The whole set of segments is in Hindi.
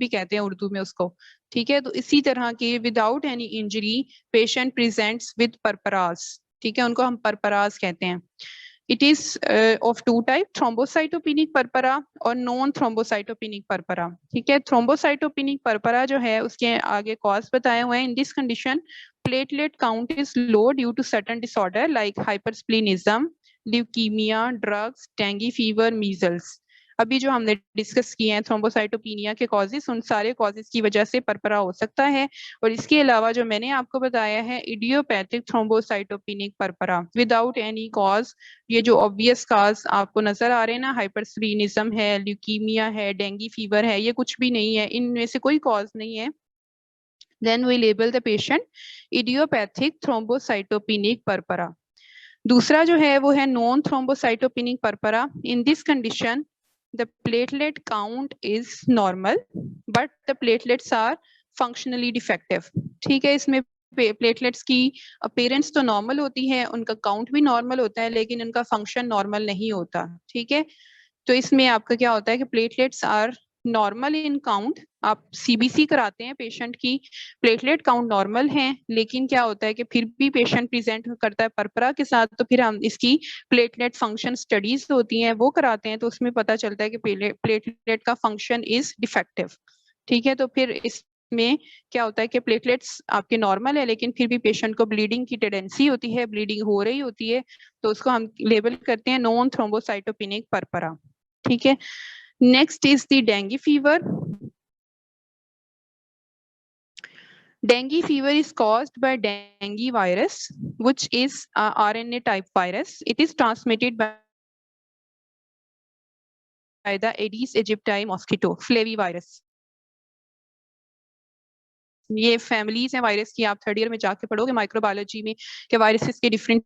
भी कहते हैं उर्दू में उसको, ठीक है। तो इसी तरह के without any injury patient presents with purpuras, ठीक है, उनको हम परपरास कहते हैं। It is of two type, thrombocytopenic purpura और नॉन थ्रोम्बोसाइटोपेनिक परपरा, ठीक है। थ्रोम्बोसाइटोपेनिक परपरा जो है उसके आगे कॉज बताए हुए हैं। इन this condition platelet count is low due to certain disorder like hypersplenism, leukemia, drugs, dengue fever, measles। अभी जो हमने डिस्कस किए हैं थ्रोम्बोसाइटोपेनिया के कॉजेस, उन सारे कॉजेस की वजह से परपरा हो सकता है। और इसके अलावा जो मैंने आपको बताया है idiopathic thrombocytopenic purpura without any cause, ये जो ऑब्वियस कॉज आपको नजर आ रहे हैं ना, हाइपरस्प्लीनिज्म है, ल्यूकीमिया है, डेंगी फीवर है, ये कुछ भी नहीं है, इनमें से कोई कॉज नहीं है, then we label the patient idiopathic thrombocytopenic purpura। दूसरा जो है वो है non thrombocytopenic purpura. In this condition the platelet count is normal but the platelets are functionally defective, ठीक है। इसमें प्लेटलेट्स की अपीयरेंस तो नॉर्मल होती है, उनका काउंट भी नॉर्मल होता है, लेकिन उनका फंक्शन नॉर्मल नहीं होता, ठीक है। तो इसमें आपका क्या होता है कि platelets are normal in count, आप सीबीसी कराते हैं पेशेंट की, प्लेटलेट काउंट नॉर्मल है, लेकिन क्या होता है कि फिर भी पेशेंट प्रेजेंट करता है परपरा के साथ, तो फिर हम इसकी प्लेटलेट फंक्शन स्टडीज होती हैं वो कराते हैं, तो उसमें पता चलता है कि प्लेटलेट का फंक्शन इज डिफेक्टिव, ठीक है। तो फिर इसमें क्या होता है कि प्लेटलेट्स आपके नॉर्मल है, लेकिन फिर भी पेशेंट को ब्लीडिंग की टेंडेंसी होती है, ब्लीडिंग हो रही होती है, तो उसको हम लेबल करते हैं नॉन थ्रोम्बोसाइटोपेनिक परपरा, ठीक है। Next is the dengue fever. Dengue fever is caused by dengue virus, which is a RNA type virus. It is transmitted by the Aedes aegypti mosquito flavivirus। ये फैमिलीज हैं वायरस की, आप थर्ड ईयर में जाके पढ़ोगे माइक्रोबायोलॉजी में कि वायरसेस के डिफरेंट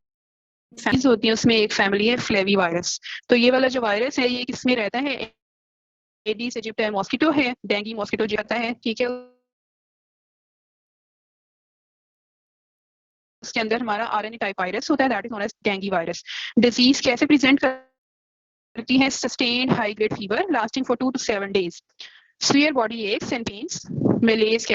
फैमिलीज होती हैं, उसमें एक फैमिली है फ्लेवी वायरस। तो ये वाला जो वायरस है ये किसमें रहता है, एडीज इजिप्टाई मॉस्किटो है, डेंगू मॉस्किटो जो आता है, ठीक है। उसके अंदर हमारा आरएनए टाइप वायरस होता है, that is known as dengue virus. Disease कैसे प्रेजेंट करती है, sustained high grade fever lasting for 2 to 7 days, severe body aches and pains, malaise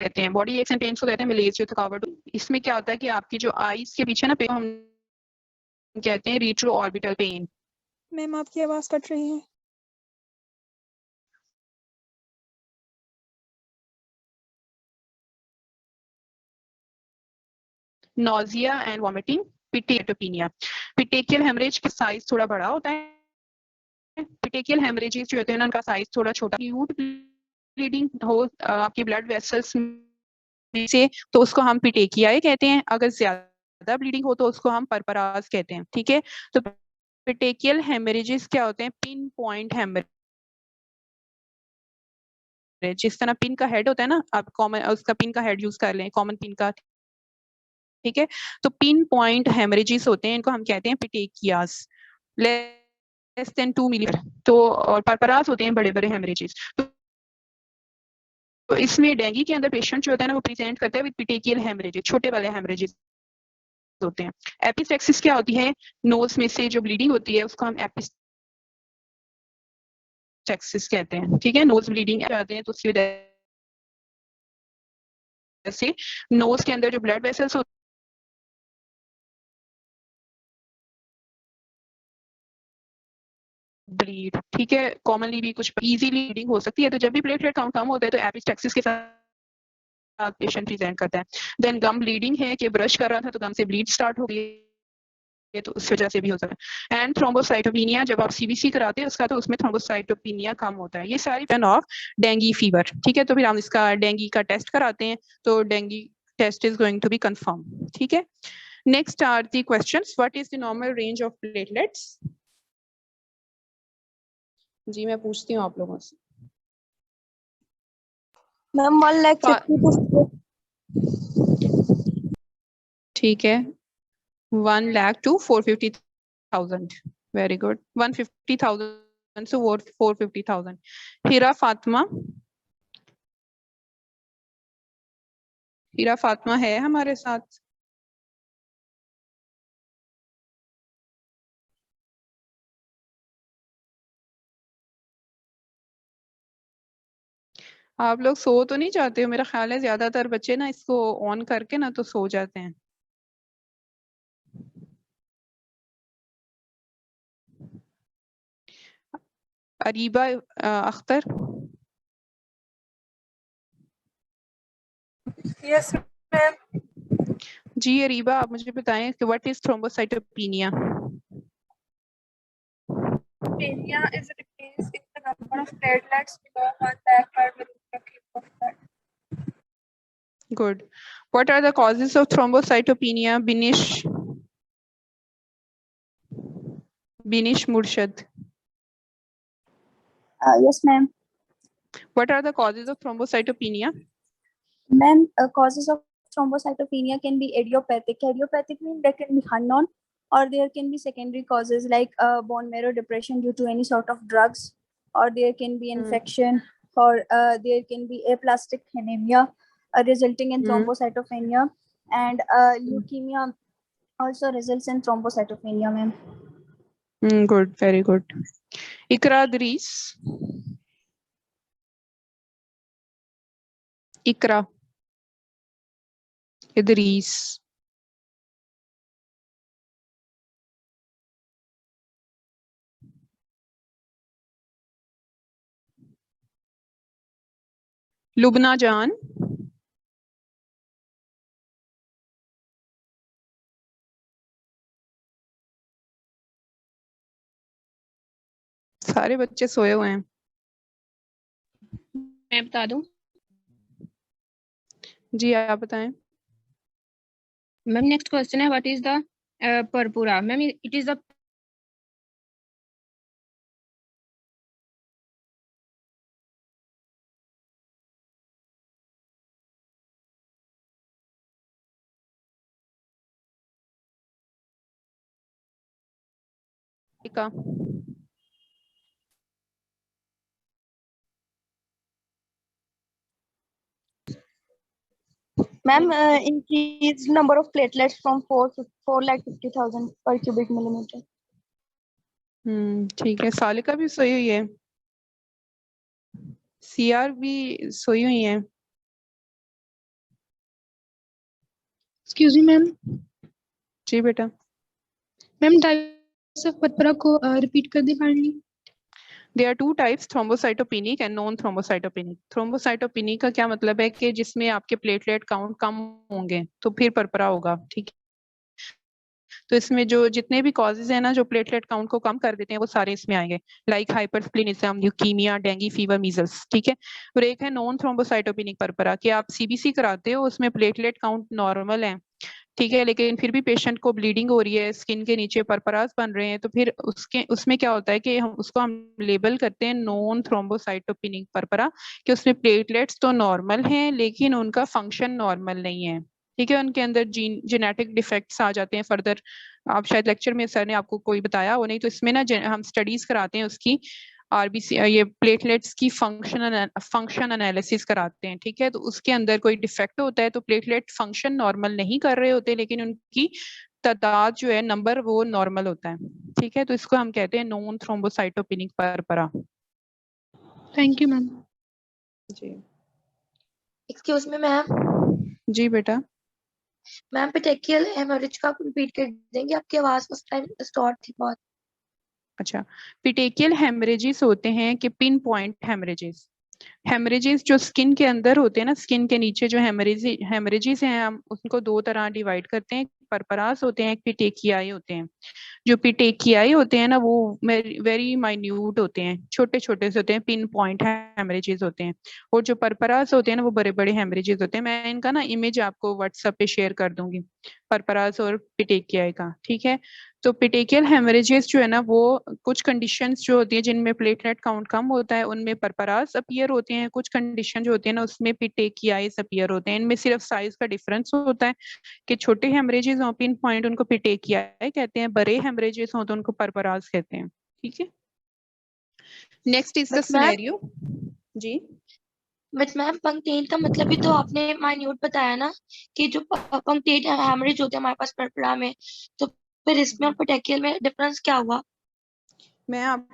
कहते हैं, बॉडी एक्स एंड पेन्स को कहते हैं मलेज, जो थकावट। इसमें क्या होता है कि आपकी जो आईज के पीछे ना पे हम कहते हैं रेट्रो ऑर्बिटल पेन। मैम आपकी आवाज कट रही है। नोजिया एंड वॉमिटिंग, पिटेटोपिनिया। पिटेकियल हेमरेज का साइज थोड़ा बड़ा होता है, पिटेकियल हेमरेजेस जो होते हैं ना उनका साइज थोड़ा छोटा, एक्यूट ब्लीडिंग हो आपकी ब्लड वेसल्स में से, तो उसको हम पिटेकियाए कहते हैं। अगर ज्यादा ब्लीडिंग हो तो उसको हम परपरास कहते हैं, ठीक है। तो पिटेकियल हेमरेजेस क्या होते हैं, पिन पॉइंट हेमरेज, जिस तरह पिन का हेड होता है ना, आप कॉमन उसका पिन का हेड यूज कर लें, कॉमन पिन का, ठीक है। तो पिन पॉइंट हेमरेजेस होते हैं, इनको हम कहते हैं पिटेकियास, लेस देन 2 मिलीमीटर। तो और परपरास होते हैं बड़े बड़े हेमरेजेस। तो इसमें डेंगू के अंदर पेशेंट जो होता है ना वो प्रेजेंट करता है विद पिटेकियल हेमरेजेस, छोटे वाले हेमरेजेस होते हैं। एपिस्टेक्सिस क्या होती है, नोज में से जो ब्लीडिंग होती है उसको हम एपिस्टेक्सिस कहते हैं, ठीक है। नोज ब्लीडिंग आते हैं तो उसकी वजह से नोज के अंदर जो ब्लड वेसल्स होते ब्लीड, ठीक है। कॉमनली भी कुछ इजीली ब्लीडिंग हो सकती है, तो जब भी प्लेटलेट काउंट कम होता है तो एपिस्टेक्सिस के साथ पेशेंट प्रेजेंट करता है। देन गम ब्लीडिंग है कि ब्रश कर रहा था तो गम से ब्लीड स्टार्ट हो गई, तो उस वजह से भी हो सकता है। एंड थ्रोम्बोसाइटोपेनिया, जब आप सीबीसी कराते हैं उसका, तो उसमें थ्रोम्बोसाइटोपेनिया कम होता है। ये सारी ऑफ डेंगू फीवर, ठीक है। तो फिर हम इसका डेंगू का टेस्ट कराते हैं, तो dengue test is going to be confirm, ठीक है। Next are the questions, what is the normal range of platelets. जी मैं पूछती हूँ आप लोगों से। मैम 1,50,000 to ठीक है, 1 lakh to 450,000, वेरी गुड। 150,000 से 450,000। हीरा फातिमा, हीरा फातिमा है हमारे साथ। आप लोग सो तो नहीं जाते हो? मेरा ख्याल है ज्यादातर बच्चे ना इसको ऑन करके ना तो सो जाते हैं। अरीबा अख्तर। Yes ma'am. जी अरीबा, आप मुझे बताएं कि what is thrombocytopenia? Anemia is a decrease in the number of platelets below 1 lakh per milliliter of blood. Good. What are the causes of thrombocytopenia? Binish Murshid. Yes, ma'am. What are the causes of thrombocytopenia? Ma'am, causes of thrombocytopenia can be idiopathic. Idiopathic means there can be unknown, or there can be secondary causes like bone marrow depression due to any sort of drugs, or there can be infection, or there can be aplastic anemia resulting in thrombocytopenia, and leukemia also results in thrombocytopenia, ma'am. Good, very good. Ikra Idris. Ikra Idris. Lubna Jan. सारे बच्चे सोए हुए हैं। मैं बता दूं? जी आप बताएं। मैम नेक्स्ट क्वेश्चन है what is the purpura? Ma'am it is the इका। Ma'am, increased number of platelets from 450,000 per cubic millimeter. ठीक है। सालिका भी सोई हुई है। सीआर भी सोई हुई है। Excuse me ma'am. जी बेटा। मैम टाइप्स ऑफ परपुरा को रिपीट कर दी kindly. There are two types, thrombocytopenic and non-thrombocytopenic. Thrombocytopenic का क्या मतलब है कि जिसमें आपके प्लेटलेट काउंट कम होंगे तो फिर परपरा होगा, ठीक है। तो इसमें जो जितने भी कॉजेज है ना जो प्लेटलेट काउंट को कम कर देते हैं वो सारे इसमें आएंगे, like hypersplenism, leukaemia, dengue fever, measles, ठीक है। और एक है नॉन थ्रोम्बोसाइटोपेनिक परपरा कि आप सीबीसी कराते हो, उसमें प्लेटलेट काउंट नॉर्मल है, ठीक है, लेकिन फिर भी पेशेंट को ब्लीडिंग हो रही है, स्किन के नीचे परपरास बन रहे हैं, तो फिर उसमें क्या होता है कि हम लेबल करते हैं नॉन थ्रोम्बोसाइटोपेनिक परपरा कि उसमें प्लेटलेट्स तो नॉर्मल हैं लेकिन उनका फंक्शन नॉर्मल नहीं है, ठीक है। उनके अंदर जेनेटिक डिफेक्ट्स आ जाते हैं फर्दर। आप शायद लेक्चर में सर ने आपको कोई बताया हो, नहीं तो इसमें ना हम स्टडीज कराते हैं उसकी, आरबीसी ये प्लेटलेट्स की फंक्शन एनालिसिस कराते हैं, ठीक है। तो उसके अंदर कोई डिफेक्ट होता है तो प्लेटलेट फंक्शन नॉर्मल नहीं कर रहे होते लेकिन उनकी तादाद जो है नंबर वो नॉर्मल होता है, ठीक है। तो इसको हम कहते हैं non thrombocytopenic purpura. Thank you ma'am. जी एक्सक्यूज मी मैम। जी बेटा। मैम पेटेकियल हेमोरेज का रिपीट कर देंगे, आपकी आवाज उस टाइम डिस्टॉर्ट थी बहुत। अच्छा, पिटेकियल हेमरेजेस होते हैं कि पिन पॉइंट हेमरेजेस। हेमरेजेस जो स्किन के अंदर होते हैं ना, स्किन के नीचे जो हेमरेजेस हैं, हम उनको दो तरह डिवाइड करते हैं, परपरास होते हैं, एक पिटेकियाई होते हैं। जो पिटेकियाई होते हैं ना वो वेरी माइन्यूट होते हैं, छोटे छोटे से होते हैं, पिन पॉइंट हेमरेजेस होते हैं। और जो परपरास होते हैं ना वो बड़े बड़े हेमरेजेस होते हैं। मैं इनका ना इमेज आपको व्हाट्सएप पे शेयर कर दूंगी, परपरास और पिटेकियाई का, ठीक है। तो पिटेकियल हेमरेजेस जो है ना वो कुछ कंडीशंस जो होती है जिनमें प्लेटलेट काउंट कम होता है उनमें परपरास अपीयर होते हैं, कुछ कंडीशन जो होती है ना उसमें पिटेकियाइस अपीयर होते हैं। इनमें सिर्फ साइज का डिफरेंस होता है कि छोटे हेमरेजेस हो पिन पॉइंट उनको पिटेकियाई कहते हैं, बड़े हेमरेजेस हो तो उनको परपरास कहते हैं, ठीक है। Next is the scenario. जी बट मैम पंक्टेट का मतलब भी तो आपने माइन्यूट बताया ना, कि जो पंक्टेट हेमरेज होते हैं हमारे पास परपरा में, तो फिर इसमें और पेटेकियल में डिफरेंस क्या हुआ? मैं आपको